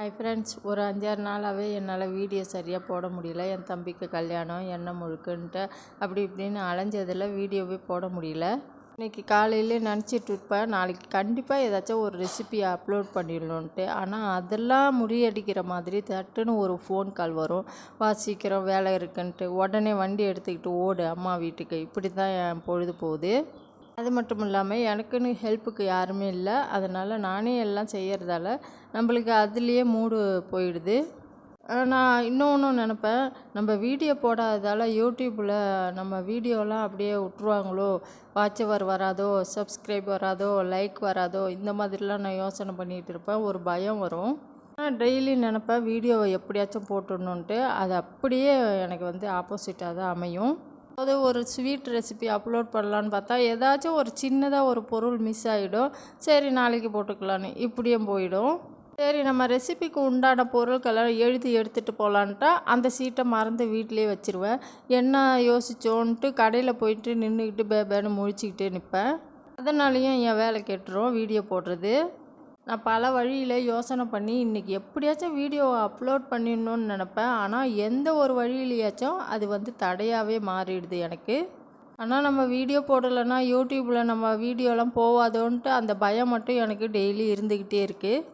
Hi friends, ஒரு 5-6 நாளாகவே என்னால் வீடியோ சரியாக போட முடியல. என் தம்பிக்கு கல்யாணம், எண்ணெய் முழுக்குன்ட்டு அப்படி இப்படின்னு அலைஞ்சதில் வீடியோவே போட முடியல. இன்றைக்கி காலையிலே நினச்சிட்டு இருப்பேன், நாளைக்கு கண்டிப்பாக ஏதாச்சும் ஒரு ரெசிபி அப்லோட் பண்ணிடணுன்ட்டு. ஆனால் அதெல்லாம் முறியடிக்கிற மாதிரி தட்டுன்னு ஒரு ஃபோன் கால் வரும். சீக்கிரம் வேலை இருக்குன்ட்டு உடனே வண்டி எடுத்துக்கிட்டு ஓடு அம்மா வீட்டுக்கு. இப்படி தான் என் பொழுது போகுது. அது மட்டும் இல்லாமல் எனக்குன்னு ஹெல்ப்புக்கு யாருமே இல்லை. அதனால் நானே எல்லாம் செய்கிறதால நம்மளுக்கு அதுலேயே மூடு போயிடுது. நான் இன்னொன்று நினப்பேன், நம்ம வீடியோ போடாததால் யூடியூப்பில் நம்ம வீடியோலாம் அப்படியே விட்ருவாங்களோ, வாட்ச் ஹவர் வராதோ, சப்ஸ்கிரைப் வராதோ, லைக் வராதோ, இந்த மாதிரிலாம் நான் யோசனை பண்ணிகிட்டு இருப்பேன். ஒரு பயம் வரும். ஆனால் டெய்லி நினப்பேன் வீடியோவை எப்படியாச்சும் போட்டுடணுன்ட்டு. அது அப்படியே எனக்கு ஆப்போசிட்டாக தான் அமையும். அதாவது ஒரு ஸ்வீட் ரெசிபி அப்லோட் பண்ணலான்னு பார்த்தா ஏதாச்சும் ஒரு சின்னதாக ஒரு பொருள் மிஸ் ஆகிடும். சரி நாளைக்கு போட்டுக்கலான்னு இப்படியும் போயிடும். சரி நம்ம ரெசிபிக்கு உண்டான பொருட்களை எழுதி எடுத்துகிட்டு போகலான்ட்டா அந்த சீட்டை மறந்து வீட்டிலே வச்சுருவேன். என்ன யோசித்தோன்ட்டு கடையில் போயிட்டு நின்றுக்கிட்டு பேபேன்னு முழிச்சிக்கிட்டு நிற்பேன். அதனாலேயும் என் வேலை கெட்டுரும் வீடியோ போடுறது. நான் பல வழியில் யோசனை பண்ணி இன்றைக்கி எப்படியாச்சும் வீடியோவை அப்லோட் பண்ணிடணுன்னு நினப்பேன். ஆனால் எந்த ஒரு வழியிலையாச்சும் அது தடையாகவே மாறிடுது எனக்கு. ஆனால் நம்ம வீடியோ போடலைன்னா யூடியூப்பில் நம்ம வீடியோலாம் போகாதோன்ட்டு அந்த பயம் மட்டும் எனக்கு டெய்லி இருந்துக்கிட்டே இருக்குது.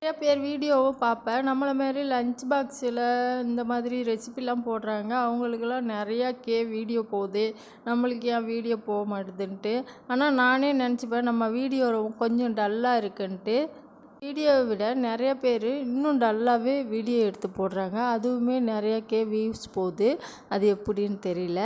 நிறைய பேர் வீடியோவும் பார்ப்பேன். நம்மளை மாரி லஞ்ச் பாக்ஸில் இந்த மாதிரி ரெசிபிலாம் போடுறாங்க. அவங்களுக்கெல்லாம் நிறையா வீடியோ போகுது, நம்மளுக்கு ஏன் வீடியோ போக மாட்டுதுன்ட்டு. ஆனால் நானே நினச்சிப்பேன் நம்ம வீடியோ கொஞ்சம் டல்லாக இருக்குன்ட்டு. வீடியோவை விட நிறைய பேர் இன்னும் டல்லாகவே வீடியோ எடுத்து போடுறாங்க. அதுவுமே நிறையா வியூஸ் போகுது. அது எப்படின்னு தெரியல.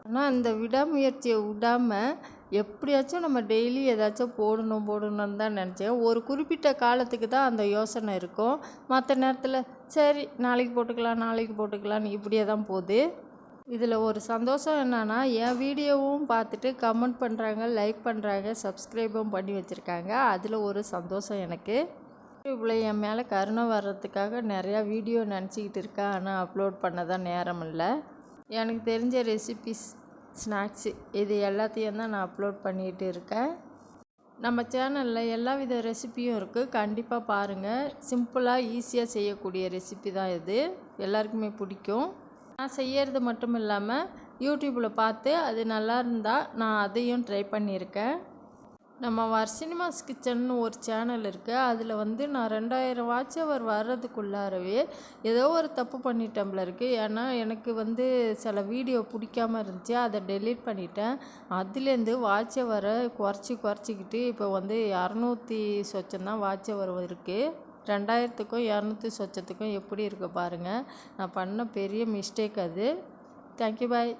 ஆனால் அந்த விடாமுயற்சியை விடாமல் எப்படியாச்சும் நம்ம டெய்லி ஏதாச்சும் போடணும்னு தான் நினச்சேன். ஒரு குறிப்பிட்ட காலத்துக்கு தான் அந்த யோசனை இருக்கும். மற்ற நேரத்தில் சரி நாளைக்கு போட்டுக்கலான்னு இப்படியே தான் போகுது. இதில் ஒரு சந்தோஷம் என்னென்னா, என் வீடியோவும் பார்த்துட்டு கமெண்ட் பண்ணுறாங்க, லைக் பண்ணுறாங்க, சப்ஸ்கிரைபும் பண்ணி வச்சுருக்காங்க. அதில் ஒரு சந்தோஷம் எனக்கு. யூடியூப்பில் என் மேலே கருணை வர்றதுக்காக நிறையா வீடியோ நினச்சிக்கிட்டு இருக்கேன். ஆனால் அப்லோட் பண்ண தான் நேரம் இல்லை. எனக்கு தெரிஞ்ச ரெசிபிஸ், ஸ்நாக்ஸு இது எல்லாத்தையும் தான் நான் அப்லோட் பண்ணிகிட்டு இருக்கேன். நம்ம சேனலில் எல்லா வித ரெசிப்பியும் இருக்குது. கண்டிப்பாக பாருங்கள். சிம்பிளாக ஈஸியாக செய்யக்கூடிய ரெசிபி தான் இது. எல்லாருக்குமே பிடிக்கும். நான் செய்கிறது மட்டும் இல்லாமல் யூடியூப்பில் பார்த்து அது நல்லா இருந்தால் நான் அதையும் ட்ரை பண்ணியிருக்கேன். நம்ம வர்சினிமாஸ் கிச்சன்னு ஒரு சேனல் இருக்குது. அதில் நான் 2000 வாட்ச் ஹவர் வர்றதுக்குள்ளாரவே ஏதோ ஒரு தப்பு பண்ணிட்டேன் இருக்குது. ஏன்னா எனக்கு சில வீடியோ பிடிக்காமல் இருந்துச்சு. அதை டெலீட் பண்ணிட்டேன். அதுலேருந்து வாட்ச் ஹவரை குறைச்சிக்கிட்டு இப்போ 200 சொச்சம் தான் வாட்ச் ஹவர் இருக்குது. 2000க்கும் 200 சொச்சத்துக்கும் எப்படி இருக்குது பாருங்கள். நான் பண்ண பெரிய மிஸ்டேக் அது. தேங்க்யூ, பாய்.